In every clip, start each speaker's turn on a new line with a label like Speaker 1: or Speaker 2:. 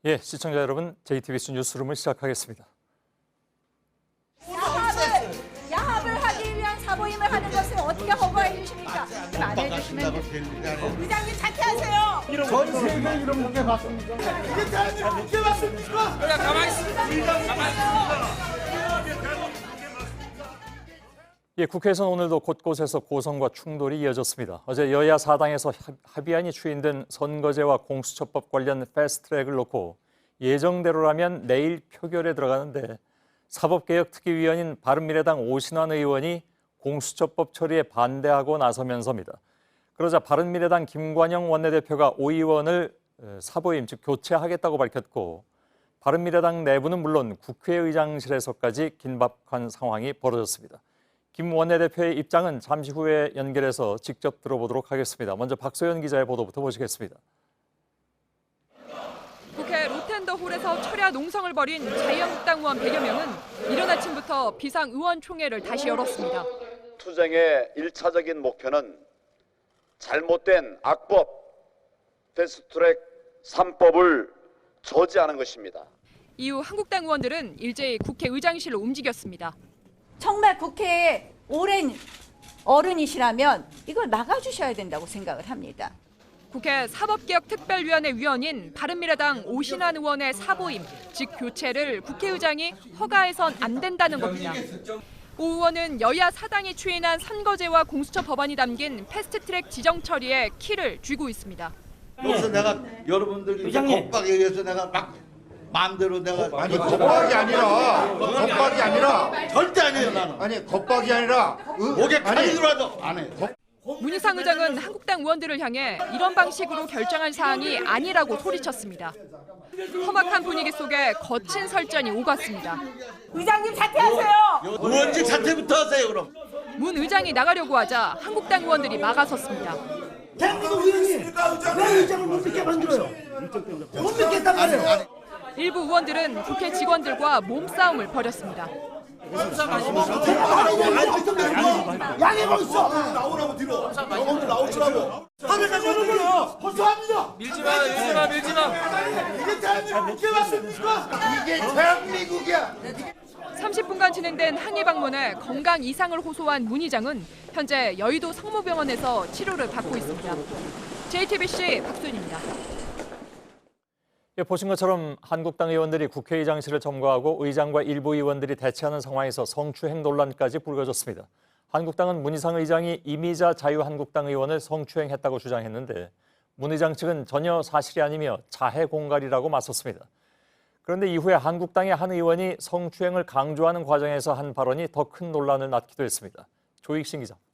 Speaker 1: 예, 시청자 여러분, JTBC 뉴스룸을 시작하겠습니다.
Speaker 2: 야합을 하기 위한 사보임을 하는 것을 어떻게 허가해 주십니까? 안 해주시면 의장님 자퇴하세요.
Speaker 3: 전 세계 이런 문제 봤습니까? 이게 대한민국 문제 맞습니까?
Speaker 4: 가만히 있습니다.
Speaker 1: 예, 국회에서는 오늘도 곳곳에서 고성과 충돌이 이어졌습니다. 어제 여야 사당에서 합의안이 추인된 선거제와 공수처법 관련 패스트트랙을 놓고 예정대로라면 내일 표결에 들어가는데 사법개혁특위위원인 바른미래당 오신환 의원이 공수처법 처리에 반대하고 나서면서입니다. 그러자 바른미래당 김관영 원내대표가 오 의원을 사보임, 즉 교체하겠다고 밝혔고 바른미래당 내부는 물론 국회의장실에서까지 긴박한 상황이 벌어졌습니다. 김 원내대표의 입장은 잠시 후에 연결해서 직접 들어보도록 하겠습니다. 먼저 박소연 기자의 보도부터 보시겠습니다.
Speaker 5: 국회 로텐더홀에서 철야 농성을 벌인 자유한국당 의원 100여 명은 이른 아침부터 비상의원총회를 다시 열었습니다.
Speaker 6: 투쟁의 1차적인 목표는 잘못된 악법, 패스트트랙 3법을 저지하는 것입니다.
Speaker 5: 이후 한국당 의원들은 일제히 국회의장실로 움직였습니다.
Speaker 2: 정말 국회에 오랜 어른이시라면 이걸 막아주셔야 된다고 생각을 합니다.
Speaker 5: 국회 사법개혁특별위원회 위원인 바른미래당 오신환 의원의 사보임, 즉 교체를 국회의장이 허가해선 안 된다는 겁니다. 오 의원은 여야 사당이 추인한 선거제와 공수처 법안이 담긴 패스트트랙 지정 처리에 키를 쥐고 있습니다.
Speaker 7: 여기서 내가 여러분들이 겁박에 의해서 내가 막 마음대로 내가
Speaker 3: 아니 겁박이 아니라
Speaker 7: 절대 아니에요 나는.
Speaker 3: 아니 겁박이 아니라
Speaker 7: 목에 칼이 들어와도 안 해.
Speaker 5: 문희상 의장은 한국당 의원들을 향해 이런 방식으로 결정한 사안이 아니라고 소리쳤습니다. 험악한 분위기 속에 거친 설전이 오갔습니다.
Speaker 2: 의장님 자퇴하세요.
Speaker 7: 의원직 사퇴부터 하세요 그럼.
Speaker 5: 문 의장이 나가려고 하자 한국당 의원들이 막아섰습니다.
Speaker 3: 대한민국 의원이 왜 의장을 못 믿게 만들어요? 못 믿겠단 말이에요.
Speaker 5: 일부 의원들은 국회 직원들과 몸싸움을 벌였습니다.
Speaker 3: 양해고 있어. 나오라고 뒤로. 먼저 나오시라고. 하늘까지 오는 거예요. 호소합니다.
Speaker 4: 밀지마.
Speaker 3: 이게 대한민국 문제 맞습니까? 이게 대한민국이야.
Speaker 5: 30분간 진행된 항의 방문에 건강 이상을 호소한 문 의장은 현재 여의도 성모병원에서 치료를 받고 있습니다. JTBC 박순입니다.
Speaker 1: 예, 보신 것처럼 한국당 의원들이 국회의장실을 점거하고 의장과 일부 의원들이 대치하는 상황에서 성추행 논란까지 불거졌습니다. 한국당은 문희상 의장이 이미자 자유한국당 의원을 성추행했다고 주장했는데 문 의장 측은 전혀 사실이 아니며 자해 공갈이라고 맞섰습니다. 그런데 이후에 한국당의 한 의원이 성추행을 강조하는 과정에서 한 발언이 더 큰 논란을 낳기도 했습니다. 조익신 기자입니다.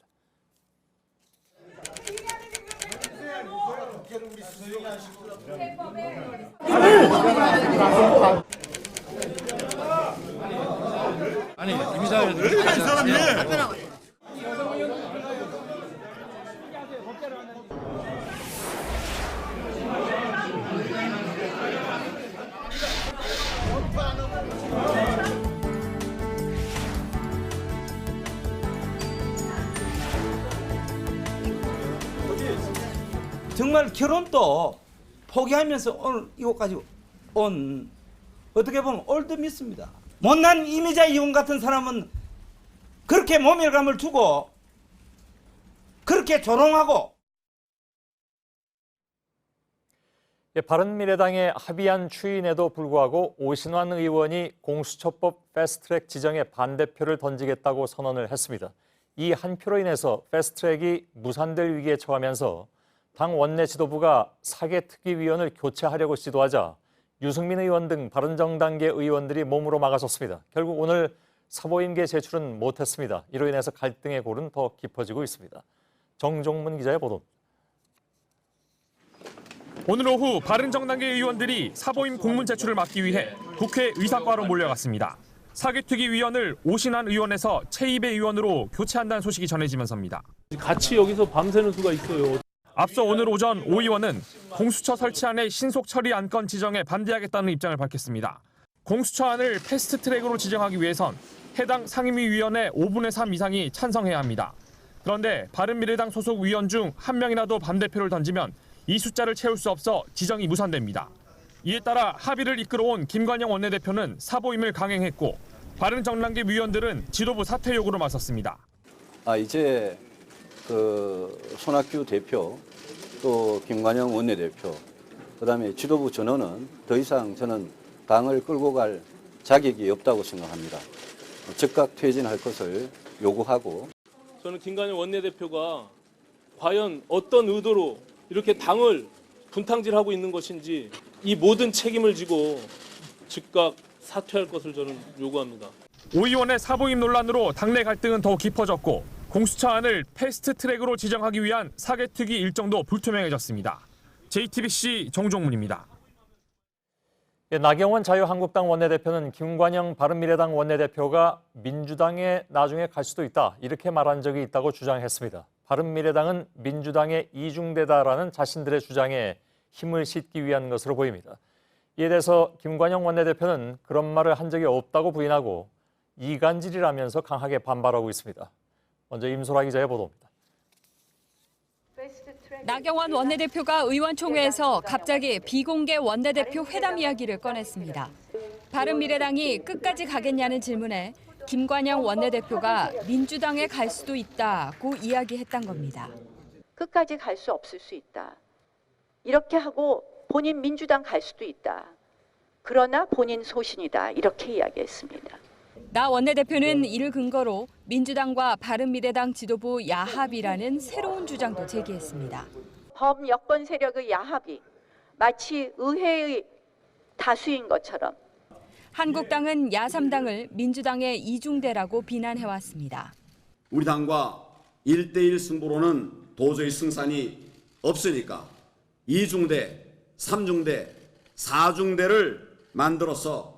Speaker 4: 아니 이미자 이 사람이
Speaker 8: 정말 결혼도 포기하면서 오늘 이곳까지 온 어떻게 보면 올드미스입니다. 못난 이미자 의원 같은 사람은 그렇게 모멸감을 주고 그렇게 조롱하고
Speaker 1: 예, 바른미래당의 합의안 추인에도 불구하고 오신환 의원이 공수처법 패스트트랙 지정에 반대표를 던지겠다고 선언을 했습니다. 이 한 표로 인해서 패스트트랙이 무산될 위기에 처하면서 당 원내 지도부가 사개특위위원을 교체하려고 시도하자 유승민 의원 등 바른정당계 의원들이 몸으로 막아섰습니다. 결국 오늘 사보임계 제출은 못했습니다. 이로 인해서 갈등의 골은 더 깊어지고 있습니다. 정종문 기자의 보도입니다.
Speaker 9: 오늘 오후 바른정당계 의원들이 사보임 공문 제출을 막기 위해 국회 의사과로 몰려갔습니다. 사개특위위원을 오신환 의원에서 최입의 의원으로 교체한다는 소식이 전해지면서입니다.
Speaker 10: 같이 여기서 밤새는 수가 있어요.
Speaker 9: 앞서 오늘 오전 오 의원은 공수처 설치안의 신속 처리 안건 지정에 반대하겠다는 입장을 밝혔습니다. 공수처안을 패스트트랙으로 지정하기 위해선 해당 상임위원회 5분의 3 이상이 찬성해야 합니다. 그런데 바른미래당 소속 위원 중 한 명이라도 반대표를 던지면 이 숫자를 채울 수 없어 지정이 무산됩니다. 이에 따라 합의를 이끌어온 김관영 원내대표는 사보임을 강행했고 바른정당계 위원들은 지도부 사퇴 요구로 맞섰습니다.
Speaker 11: 이제 손학규 대표 또 김관영 원내대표 그다음에 지도부 전원은 더 이상 저는 당을 끌고 갈 자격이 없다고 생각합니다. 즉각 퇴진할 것을 요구하고
Speaker 10: 저는 김관영 원내대표가 과연 어떤 의도로 이렇게 당을 분탕질하고 있는 것인지 이 모든 책임을 지고 즉각 사퇴할 것을 저는 요구합니다.
Speaker 9: 오 의원의 사보임 논란으로 당내 갈등은 더욱 깊어졌고 공수처안을 패스트트랙으로 지정하기 위한 사개특위 일정도 불투명해졌습니다. JTBC 정종문입니다.
Speaker 1: 나경원 자유한국당 원내대표는 김관영 바른미래당 원내대표가 민주당에 나중에 갈 수도 있다 이렇게 말한 적이 있다고 주장했습니다. 바른미래당은 민주당의 이중대다라는 자신들의 주장에 힘을 싣기 위한 것으로 보입니다. 이에 대해서 김관영 원내대표는 그런 말을 한 적이 없다고 부인하고 이간질이라면서 강하게 반발하고 있습니다. 먼저 임소라 기자의 보도입니다.
Speaker 5: 나경원 원내대표가 의원총회에서 갑자기 비공개 원내대표 회담 이야기를 꺼냈습니다. 바른미래당이 끝까지 가겠냐는 질문에 김관영 원내대표가 민주당에 갈 수도 있다고 이야기했단 겁니다.
Speaker 2: 끝까지 갈 수 없을 수 있다. 이렇게 하고 본인 민주당 갈 수도 있다. 그러나 본인 소신이다. 이렇게 이야기했습니다.
Speaker 5: 나 원내대표는 이를 근거로 민주당과 바른미래당 지도부 야합이라는 새로운 주장도 제기했습니다.
Speaker 2: 범여권 세력의 야합이 마치 의회의 다수인 것처럼
Speaker 5: 한국당은 야3당을 민주당의 이중대라고 비난해왔습니다.
Speaker 12: 우리 당과 1대1 승부로는 도저히 승산이 없으니까 2중대, 3중대, 4중대를 만들어서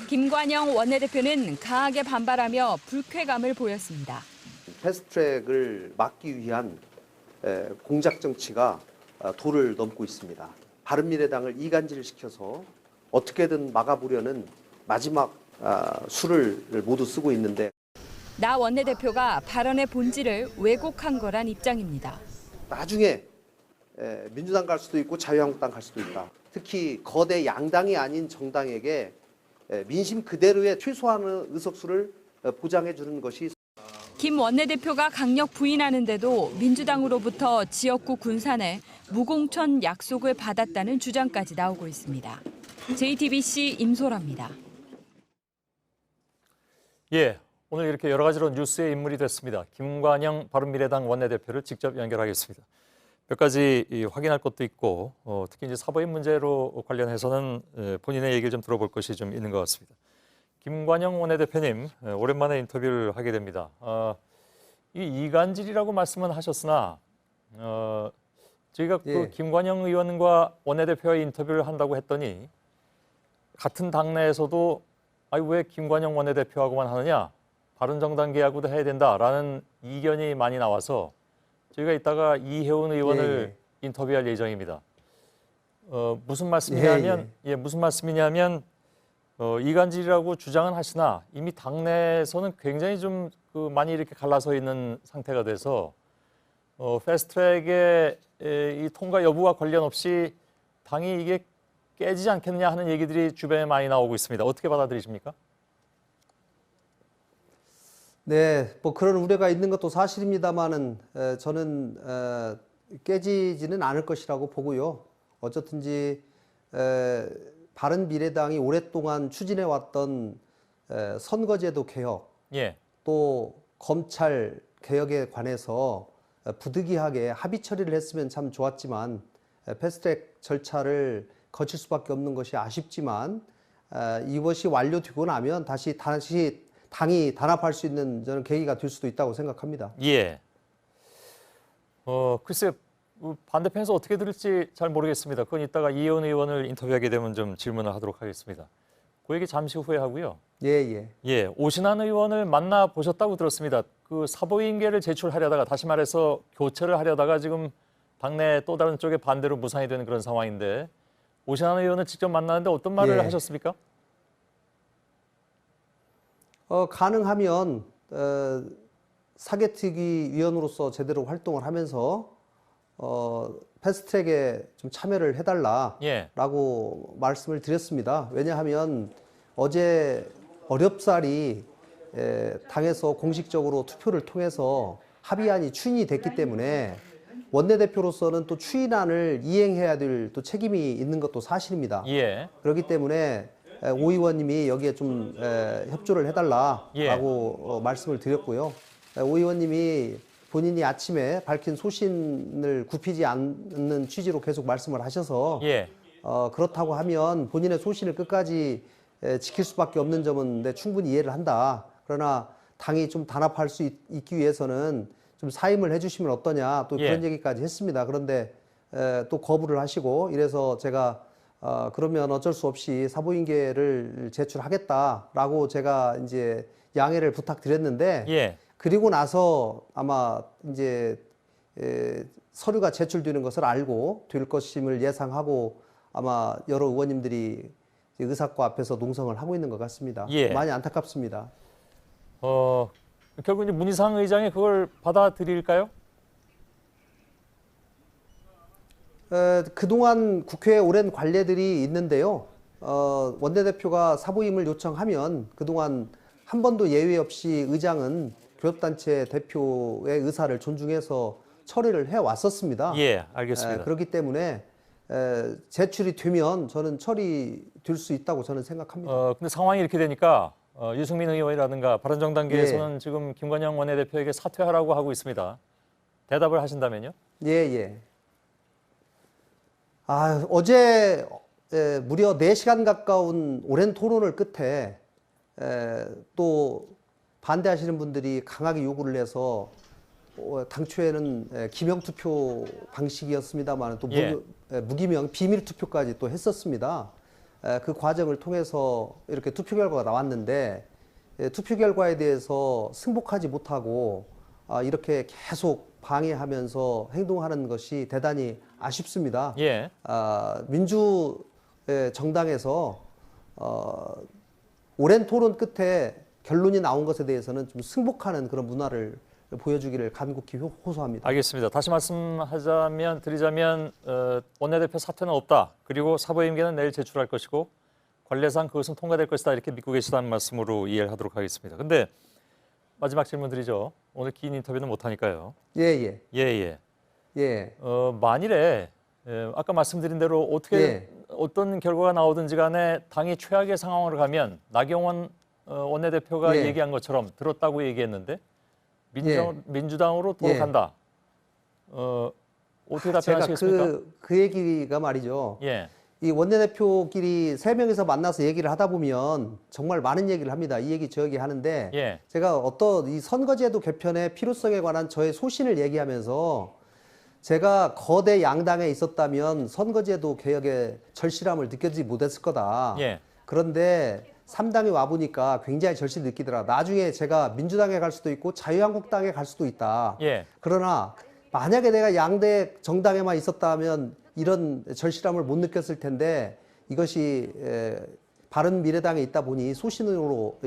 Speaker 5: 김관영 원내대표는 강하게 반발하며 불쾌감을 보였습니다.
Speaker 13: 패스트트랙을 막기 위한 공작 정치가 도를 넘고 있습니다. 바른미래당을 이간질시켜서 어떻게든 막아보려는 마지막 수를 모두 쓰고 있는데
Speaker 5: 나 원내대표가 발언의 본질을 왜곡한 거란 입장입니다.
Speaker 13: 나중에 민주당 갈 수도 있고 자유한국당 갈 수도 있다. 특히 거대 양당이 아닌 정당에게 민심 그대로의 최소한의 의석수를 보장해 주는 것이
Speaker 5: 김 원내대표가 강력 부인하는데도 민주당으로부터 지역구 군산에 무공천 약속을 받았다는 주장까지 나오고 있습니다. JTBC 임소라입니다.
Speaker 1: 예, 오늘 이렇게 여러 가지로 뉴스의 인물이 됐습니다. 김관영 바른미래당 원내대표를 직접 연결하겠습니다. 몇 가지 확인할 것도 있고 특히 이제 사보임 문제로 관련해서는 본인의 얘기를 좀 들어볼 것이 좀 있는 것 같습니다. 김관영 원내대표님 오랜만에 인터뷰를 하게 됩니다. 이 이간질이라고 말씀은 하셨으나 저희가 그 김관영 의원과 원내대표의 인터뷰를 한다고 했더니 같은 당내에서도 왜 김관영 원내대표하고만 하느냐, 바른정당계하고도 해야 된다라는 이견이 많이 나와서 저희가 이따가 이혜원 의원을 인터뷰할 예정입니다. 무슨 말씀이냐면 무슨 말씀이냐면 이간질이라고 주장은 하시나 이미 당내에서는 굉장히 좀 많이 이렇게 갈라서 있는 상태가 돼서 패스트트랙의 이 통과 여부와 관련 없이 당이 이게 깨지지 않겠느냐 하는 얘기들이 주변에 많이 나오고 있습니다. 어떻게 받아들이십니까?
Speaker 13: 네, 뭐 그런 우려가 있는 것도 사실입니다만은 저는 깨지지는 않을 것이라고 보고요. 어쨌든지 바른미래당이 오랫동안 추진해왔던 선거제도 개혁, 또 검찰 개혁에 관해서 부득이하게 합의 처리를 했으면 참 좋았지만 패스트트랙 절차를 거칠 수밖에 없는 것이 아쉽지만 이것이 완료되고 나면 다시 당이 단합할 수 있는 저는 계기가 될 수도 있다고 생각합니다.
Speaker 1: 예. 글쎄 반대편에서 어떻게 들을지 잘 모르겠습니다. 그건 이따가 이혜원 의원을 인터뷰하게 되면 좀 질문을 하도록 하겠습니다. 그 얘기 잠시 후에 하고요. 예, 오신환 의원을 만나 보셨다고 들었습니다. 그 사보임계를 제출하려다가 다시 말해서 교체를 하려다가 지금 당내 또 다른 쪽에 반대로 무산이 되는 그런 상황인데 오신환 의원을 직접 만나는데 어떤 말을 하셨습니까?
Speaker 13: 가능하면 사개특위 위원으로서 제대로 활동을 하면서 패스트트랙에 좀 참여를 해달라라고 말씀을 드렸습니다. 왜냐하면 어제 어렵사리 당에서 공식적으로 투표를 통해서 합의안이 추인이 됐기 때문에 원내대표로서는 또 추인안을 이행해야 될 또 책임이 있는 것도 사실입니다. 그렇기 때문에 오 의원님이 여기에 좀 협조를 해달라라고 말씀을 드렸고요. 오 의원님이 본인이 아침에 밝힌 소신을 굽히지 않는 취지로 계속 말씀을 하셔서 그렇다고 하면 본인의 소신을 끝까지 지킬 수밖에 없는 점은 충분히 이해를 한다. 그러나 당이 좀 단합할 수 있기 위해서는 좀 사임을 해주시면 어떠냐 또 그런 얘기까지 했습니다. 그런데 또 거부를 하시고 이래서 제가 그러면 어쩔 수 없이 사보임계를 제출하겠다라고 제가 이제 양해를 부탁드렸는데 그리고 나서 아마 이제 서류가 제출되는 것을 알고 될 것임을 예상하고 아마 여러 의원님들이 의사과 앞에서 농성을 하고 있는 것 같습니다. 많이 안타깝습니다.
Speaker 1: 결국 이제 문희상 의장이 그걸 받아들일까요?
Speaker 13: 그동안 국회에 오랜 관례들이 있는데요. 원내대표가 사보임을 요청하면 그동안 한 번도 예외 없이 의장은 교섭단체 대표의 의사를 존중해서 처리를 해왔었습니다.
Speaker 1: 알겠습니다.
Speaker 13: 그렇기 때문에 제출이 되면 저는 처리될 수 있다고 저는 생각합니다.
Speaker 1: 근데 상황이 이렇게 되니까 유승민 의원이라든가 바른정당계에서는 지금 김관영 원내대표에게 사퇴하라고 하고 있습니다. 대답을 하신다면요?
Speaker 13: 어제 무려 4시간 가까운 오랜 토론을 끝에 또 반대하시는 분들이 강하게 요구를 해서 당초에는 기명투표 방식이었습니다만 또 무기명 비밀투표까지 또 했었습니다. 그 과정을 통해서 이렇게 투표 결과가 나왔는데 투표 결과에 대해서 승복하지 못하고 이렇게 계속 방해하면서 행동하는 것이 대단히 아쉽습니다. 민주 정당에서 오랜 토론 끝에 결론이 나온 것에 대해서는 좀 승복하는 그런 문화를 보여주기를 간곡히 호소합니다.
Speaker 1: 알겠습니다. 다시 드리자면 원내대표 사퇴는 없다. 그리고 사보임계는 내일 제출할 것이고 관례상 그것은 통과될 것이다. 이렇게 믿고 계시다는 말씀으로 이해를 하도록 하겠습니다. 근데 마지막 질문 드리죠. 오늘 긴 인터뷰는 못하니까요. 만일에 아까 말씀드린 대로 어떤 결과가 나오든지 간에 당이 최악의 상황으로 가면 나경원 원내대표가 얘기한 것처럼 들었다고 얘기했는데 민주당으로 돌아간다. 어떻게 답변하시겠습니까?
Speaker 13: 제가 그 얘기가 말이죠. 이 원내대표끼리 3명이서 만나서 얘기를 하다 보면 정말 많은 얘기를 합니다. 이 얘기 저 얘기 하는데 제가 어떤 이 선거제도 개편의 필요성에 관한 저의 소신을 얘기하면서 제가 거대 양당에 있었다면 선거제도 개혁의 절실함을 느끼지 못했을 거다. 그런데 3당이 와보니까 굉장히 절실히 느끼더라. 나중에 제가 민주당에 갈 수도 있고 자유한국당에 갈 수도 있다. 그러나 만약에 내가 양대 정당에만 있었다면 이런 절실함을 못 느꼈을 텐데 이것이 바른미래당에 있다 보니 소신으로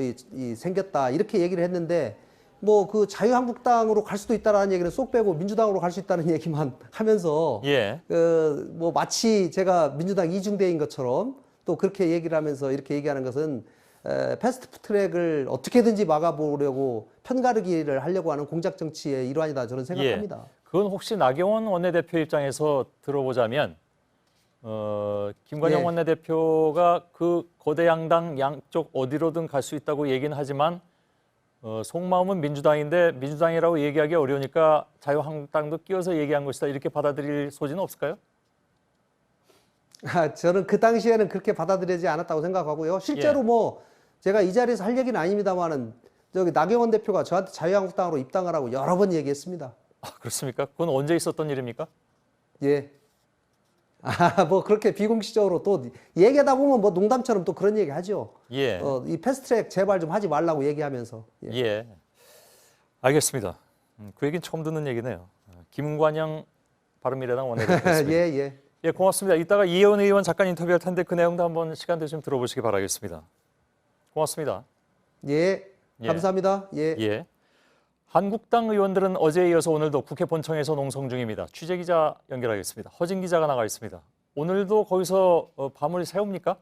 Speaker 13: 생겼다. 이렇게 얘기를 했는데 뭐 그 자유한국당으로 갈 수도 있다라는 얘기는 쏙 빼고 민주당으로 갈 수 있다는 얘기만 하면서 뭐 마치 제가 민주당 이중대인 것처럼 또 그렇게 얘기를 하면서 이렇게 얘기하는 것은 패스트트랙을 어떻게든지 막아보려고 편가르기를 하려고 하는 공작 정치의 일환이다 저는 생각합니다.
Speaker 1: 그건 혹시 나경원 원내대표 입장에서 들어보자면 김관영 원내대표가 그 거대 양당 양쪽 어디로든 갈 수 있다고 얘기는 하지만 속마음은 민주당인데 민주당이라고 얘기하기 어려우니까 자유한국당도 끼워서 얘기한 것이다 이렇게 받아들일 소지는 없을까요?
Speaker 13: 저는 그 당시에는 그렇게 받아들이지 않았다고 생각하고요. 실제로 뭐 제가 이 자리에서 할 얘기는 아닙니다만은 저기 나경원 대표가 저한테 자유한국당으로 입당하라고 여러 번 얘기했습니다.
Speaker 1: 그렇습니까? 그건 언제 있었던 일입니까?
Speaker 13: 뭐 그렇게 비공식적으로 또 얘기하다 보면 뭐 농담처럼 또 그런 얘기 하죠. 이 패스트트랙 제발 좀 하지 말라고 얘기하면서.
Speaker 1: 알겠습니다. 그 얘기는 처음 듣는 얘기네요. 김관영 바른미래당 원내대표였습니다. 고맙습니다. 이따가 이혜원 의원 잠깐 인터뷰할 텐데 그 내용도 한번 시간 되시면 들어보시기 바라겠습니다. 고맙습니다.
Speaker 13: 감사합니다.
Speaker 1: 한국당 의원들은 어제에 이어서 오늘도 국회 본청에서 농성 중입니다. 취재기자 연결하겠습니다. 허진 기자가 나가 있습니다. 오늘도 거기서 밤을 새웁니까?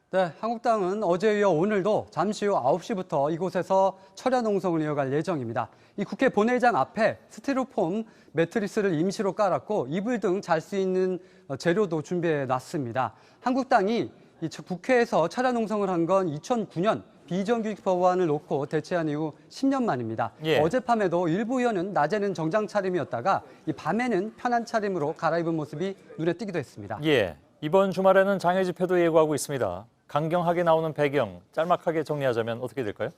Speaker 14: 네, 한국당은 어제에 이어 오늘도 잠시 후 9시부터 이곳에서 철야 농성을 이어갈 예정입니다. 이 국회 본회의장 앞에 스티로폼 매트리스를 임시로 깔았고 이불 등 잘 수 있는 재료도 준비해 놨습니다. 한국당이 이 국회에서 철야 농성을 한 건 2009년 비정규직 법안을 놓고 대체한 이후 10년 만입니다.
Speaker 1: 예.
Speaker 14: 어젯밤에도 일부 의원은 낮에는 정장 차림이었다가 이 밤에는 편한 차림으로 갈아입은 모습이 눈에 띄기도 했습니다.
Speaker 1: 예, 이번 주말에는 장애 집회도 예고하고 있습니다. 강경하게 나오는 배경, 짤막하게 정리하자면 어떻게 될까요?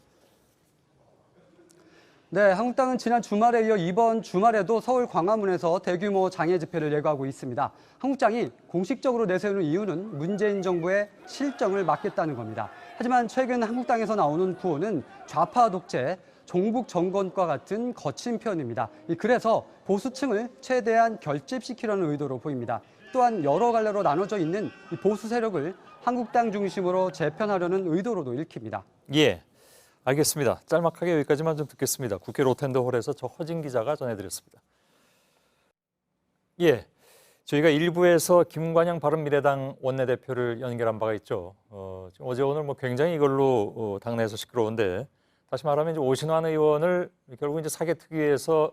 Speaker 14: 네, 한국당은 지난 주말에 이어 이번 주말에도 서울 광화문에서 대규모 장애 집회를 예고하고 있습니다. 한국당이 공식적으로 내세우는 이유는 문재인 정부의 실정을 막겠다는 겁니다. 하지만 최근 한국당에서 나오는 구호는 좌파 독재, 종북 정권과 같은 거친 표현입니다. 그래서 보수층을 최대한 결집시키려는 의도로 보입니다. 또한 여러 갈래로 나눠져 있는 이 보수 세력을 한국당 중심으로 재편하려는 의도로도 읽힙니다.
Speaker 1: 예, 알겠습니다. 짤막하게 여기까지만 좀 듣겠습니다. 국회 로텐더홀에서 저 허진 기자가 전해드렸습니다. 예, 저희가 일부에서 김관영 바른미래당 원내대표를 연결한 바가 있죠. 어제 오늘 뭐 굉장히 이걸로 당내에서 시끄러운데 다시 말하면 이제 오신환 의원을 결국 이제 사개특위에서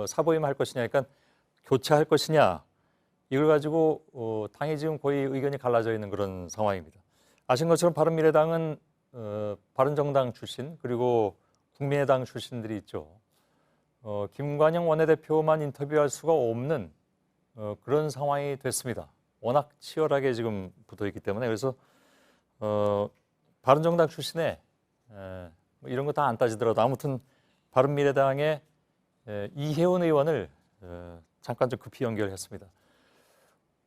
Speaker 1: 사보임할 것이냐, 그러니까 교체할 것이냐. 이걸 가지고 당이 지금 거의 의견이 갈라져 있는 그런 상황입니다. 아신 것처럼 바른미래당은 바른정당 출신 그리고 국민의당 출신들이 있죠. 김관영 원내대표만 인터뷰할 수가 없는 그런 상황이 됐습니다. 워낙 치열하게 지금 붙어있기 때문에 그래서 바른정당 출신에 뭐 이런 거 다 안 따지더라도 아무튼 바른미래당의 이혜원 의원을 잠깐 좀 급히 연결했습니다.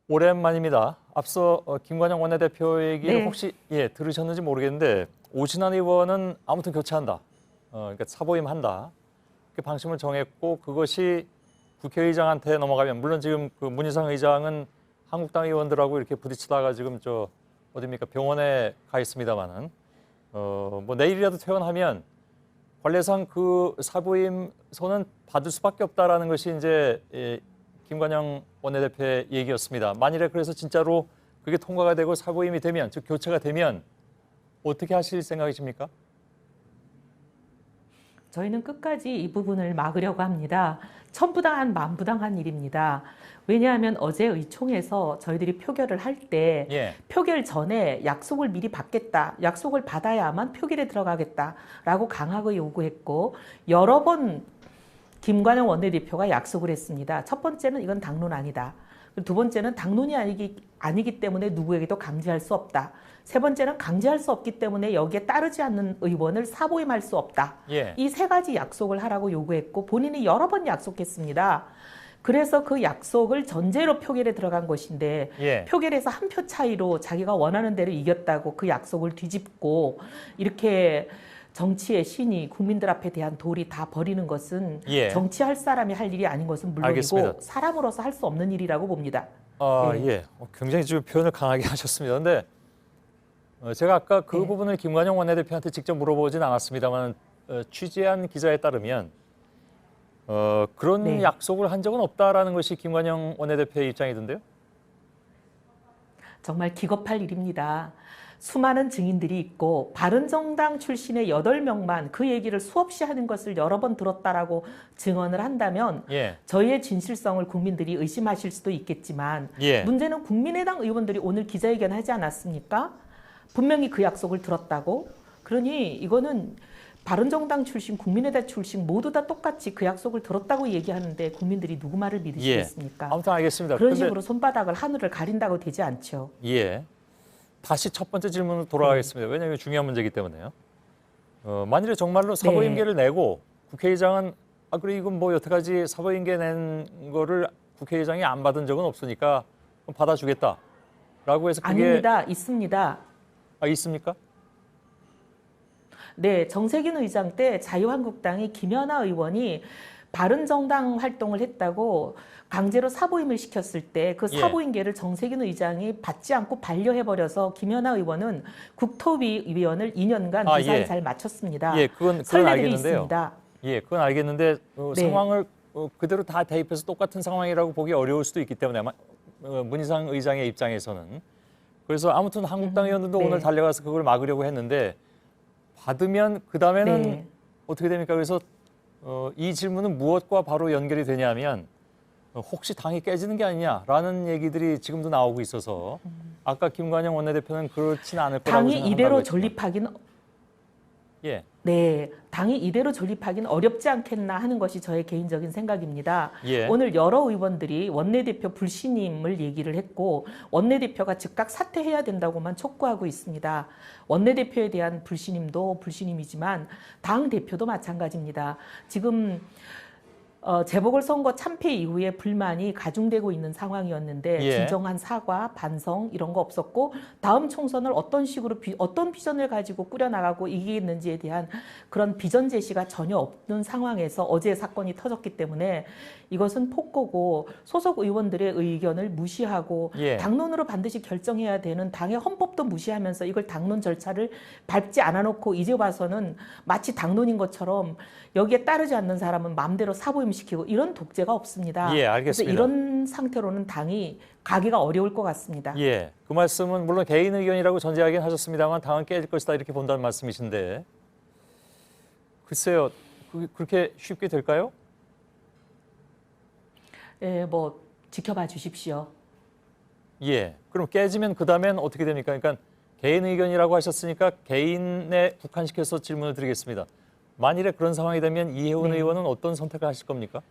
Speaker 1: 오랜만입니다. 앞서 김관영 원내대표 얘기를
Speaker 15: 네.
Speaker 1: 혹시 들으셨는지 모르겠는데 오신환 의원은 아무튼 교체한다. 그러니까 사보임한다. 이렇게 방침을 정했고 그것이 국회의장한테 넘어가면 물론 지금 그 문희상 의장은 한국당 의원들하고 이렇게 부딪히다가 지금 저 어디입니까 병원에 가 있습니다만은 뭐 내일이라도 퇴원하면 관례상 그 사보임 손은 받을 수밖에 없다라는 것이 이제 김관영 원내대표의 얘기였습니다. 만일에 그래서 진짜로 그게 통과가 되고 사보임이 되면, 즉 교체가 되면 어떻게 하실 생각이십니까?
Speaker 15: 저희는 끝까지 이 부분을 막으려고 합니다. 천부당한 만부당한 일입니다. 왜냐하면 어제 의총에서 저희들이 표결을 할 때 표결 전에 약속을 미리 받겠다. 약속을 받아야만 표결에 들어가겠다라고 강하게 요구했고 여러 번 김관영 원내대표가 약속을 했습니다. 첫 번째는 이건 당론 아니다. 두 번째는 당론이 아니기 때문에 누구에게도 강제할 수 없다. 세 번째는 강제할 수 없기 때문에 여기에 따르지 않는 의원을 사보임할 수 없다. 이 세 가지 약속을 하라고 요구했고 본인이 여러 번 약속했습니다. 그래서 그 약속을 전제로 표결에 들어간 것인데 표결에서 한 표 차이로 자기가 원하는 대로 이겼다고 그 약속을 뒤집고 이렇게 정치의 신이 국민들 앞에 대한 도리 다 버리는 것은 정치할 사람이 할 일이 아닌 것은 물론이고
Speaker 1: 알겠습니다.
Speaker 15: 사람으로서 할 수 없는 일이라고 봅니다.
Speaker 1: 굉장히 지금 표현을 강하게 하셨습니다. 그런데 제가 아까 그 부분을 김관영 원내대표한테 직접 물어보진 않았습니다만 취재한 기자에 따르면 그런 약속을 한 적은 없다라는 것이 김관영 원내대표의 입장이던데요?
Speaker 15: 정말 기겁할 일입니다. 수많은 증인들이 있고 바른정당 출신의 8명만 그 얘기를 수없이 하는 것을 여러 번 들었다라고 증언을 한다면 저희의 진실성을 국민들이 의심하실 수도 있겠지만 문제는 국민의당 의원들이 오늘 기자회견하지 않았습니까? 분명히 그 약속을 들었다고. 그러니 이거는 바른정당 출신, 국민의당 출신 모두 다 똑같이 그 약속을 들었다고 얘기하는데 국민들이 누구 말을 믿으시겠습니까?
Speaker 1: 아무튼 알겠습니다.
Speaker 15: 그런 식으로 손바닥을 하늘을 가린다고 되지 않죠.
Speaker 1: 다시 첫 번째 질문으로 돌아가겠습니다. 왜냐하면 중요한 문제이기 때문에요. 만일에 정말로 사보임계를 내고 국회의장은 그래 이건 뭐 여태까지 사보임계 낸 거를 국회의장이 안 받은 적은 없으니까 받아주겠다라고 해서 그게
Speaker 15: 아닙니다. 있습니다.
Speaker 1: 있습니까?
Speaker 15: 네, 정세균 의장 때 자유한국당이 김연아 의원이 바른정당 활동을 했다고 강제로 사보임을 시켰을 때 그
Speaker 1: 예.
Speaker 15: 사보임계를 정세균 의장이 받지 않고 반려해버려서 김연아 의원은 국토위원을 2년간 무사히
Speaker 1: 예.
Speaker 15: 잘 마쳤습니다.
Speaker 1: 예, 그건
Speaker 15: 선례들이
Speaker 1: 알겠는데요.
Speaker 15: 있습니다.
Speaker 1: 예, 그건 알겠는데
Speaker 15: 네.
Speaker 1: 상황을 그대로 다 대입해서 똑같은 상황이라고 보기 어려울 수도 있기 때문에 문희상 의장의 입장에서는 그래서 아무튼 한국당 의원들도
Speaker 15: 네.
Speaker 1: 오늘 달려가서 그걸 막으려고 했는데 받으면 그 다음에는
Speaker 15: 네.
Speaker 1: 어떻게 됩니까? 그래서 이 질문은 무엇과 바로 연결이 되냐면 혹시 당이 깨지는 게 아니냐라는 얘기들이 지금도 나오고 있어서 아까 김관영 원내대표는 그렇진 않을 거라고
Speaker 15: 당이
Speaker 1: 생각한다고
Speaker 15: 이대로
Speaker 1: 했지만.
Speaker 15: 존립하기는
Speaker 1: 예.
Speaker 15: 네, 당이 이대로 존립하기는 어렵지 않겠나 하는 것이 저의 개인적인 생각입니다.
Speaker 1: 예.
Speaker 15: 오늘 여러 의원들이 원내대표 불신임을 얘기를 했고 원내대표가 즉각 사퇴해야 된다고만 촉구하고 있습니다. 원내대표에 대한 불신임도 불신임이지만 당 대표도 마찬가지입니다. 지금 재보궐선거 참패 이후에 불만이 가중되고 있는 상황이었는데
Speaker 1: 예.
Speaker 15: 진정한 사과, 반성 이런 거 없었고 다음 총선을 어떤 식으로 어떤 비전을 가지고 꾸려나가고 이기겠는지에 대한 그런 비전 제시가 전혀 없는 상황에서 어제 사건이 터졌기 때문에 이것은 폭거고 소속 의원들의 의견을 무시하고
Speaker 1: 예.
Speaker 15: 당론으로 반드시 결정해야 되는 당의 헌법도 무시하면서 이걸 당론 절차를 밟지 않아놓고 이제 와서는 마치 당론인 것처럼 여기에 따르지 않는 사람은 마음대로 사보임시키고 이런 독재가 없습니다.
Speaker 1: 예, 알겠습니다.
Speaker 15: 그래서 이런 상태로는 당이 가기가 어려울 것 같습니다.
Speaker 1: 예, 그 말씀은 물론 개인 의견이라고 전제하긴 하셨습니다만 당은 깨질 것이다 이렇게 본다는 말씀이신데 글쎄요, 그렇게 쉽게 될까요?
Speaker 15: 예, 뭐 지켜봐 주십시오.
Speaker 1: 예, 그럼 깨지면 그 다음엔 어떻게 됩니까? 그러니까 개인 의견이라고 하셨으니까 개인에 국한시켜서 질문을 드리겠습니다. 만일에 그런 상황이 되면 이혜원
Speaker 15: 네.
Speaker 1: 의원은 어떤 선택을 하실 겁니까?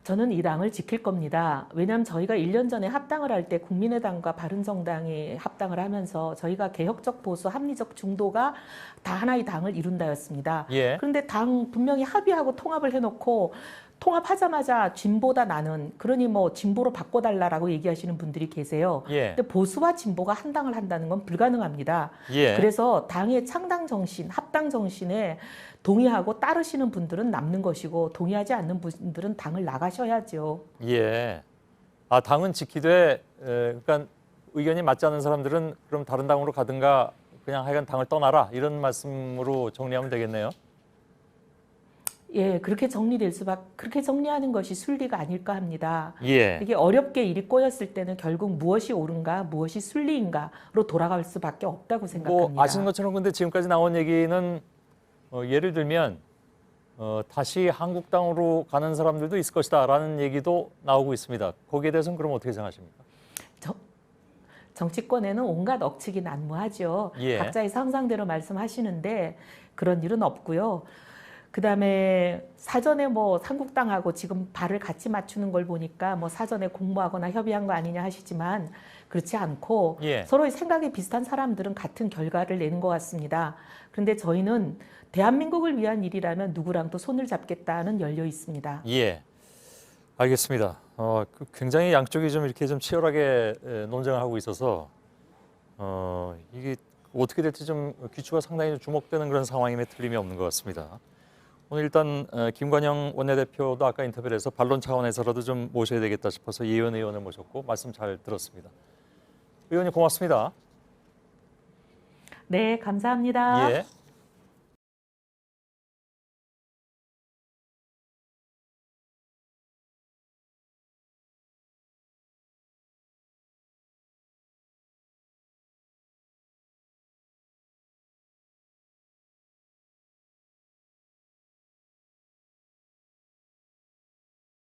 Speaker 15: 저는 이 당을 지킬 겁니다. 왜냐하면 저희가 1년 전에 합당을 할 때 국민의당과 바른정당이 합당을 하면서 저희가 개혁적 보수, 합리적 중도가 다 하나의 당을 이룬다였습니다.
Speaker 1: 예.
Speaker 15: 그런데 당 분명히 합의하고 통합을 해놓고 통합하자마자 진보다 나는 그러니 뭐 진보로 바꿔달라라고 얘기하시는 분들이 계세요.
Speaker 1: 예.
Speaker 15: 근데 보수와 진보가 한 당을 한다는 건 불가능합니다.
Speaker 1: 예.
Speaker 15: 그래서 당의 창당 정신, 합당 정신에 동의하고 따르시는 분들은 남는 것이고 동의하지 않는 분들은 당을 나가셔야죠.
Speaker 1: 예. 아, 당은 지키되 그러니까 의견이 맞지 않는 사람들은 그럼 다른 당으로 가든가 그냥 하여간 당을 떠나라 이런 말씀으로 정리하면 되겠네요.
Speaker 15: 예, 그렇게 그렇게 정리하는 것이 순리가 아닐까 합니다.
Speaker 1: 예.
Speaker 15: 이게 어렵게 일이 꼬였을 때는 결국 무엇이 옳은가, 무엇이 순리인가로 돌아갈 수밖에 없다고 생각합니다.
Speaker 1: 뭐 아시는 것처럼 근데 지금까지 나온 얘기는 예를 들면 다시 한국당으로 가는 사람들도 있을 것이다라는 얘기도 나오고 있습니다. 거기에 대해서는 그럼 어떻게 생각하십니까?
Speaker 15: 정치권에는 온갖 억측이 난무하죠.
Speaker 1: 예.
Speaker 15: 각자의 상상대로 말씀하시는데 그런 일은 없고요. 그다음에 사전에 뭐 한국당하고 지금 발을 같이 맞추는 걸 보니까 뭐 사전에 공모하거나 협의한 거 아니냐 하시지만 그렇지 않고
Speaker 1: 예.
Speaker 15: 서로의 생각이 비슷한 사람들은 같은 결과를 내는 것 같습니다. 그런데 저희는 대한민국을 위한 일이라면 누구랑도 손을 잡겠다는 열려 있습니다.
Speaker 1: 예, 알겠습니다. 굉장히 양쪽이 좀 이렇게 좀 치열하게 논쟁을 하고 있어서 이게 어떻게 될지 좀 귀추가 상당히 주목되는 그런 상황임에 틀림이 없는 것 같습니다. 오늘 일단 김관영 원내대표도 아까 인터뷰를 해서 반론 차원에서라도 좀 모셔야 되겠다 싶어서 이혜원 의원을 모셨고 말씀 잘 들었습니다. 의원님 고맙습니다.
Speaker 15: 네, 감사합니다.
Speaker 1: 예.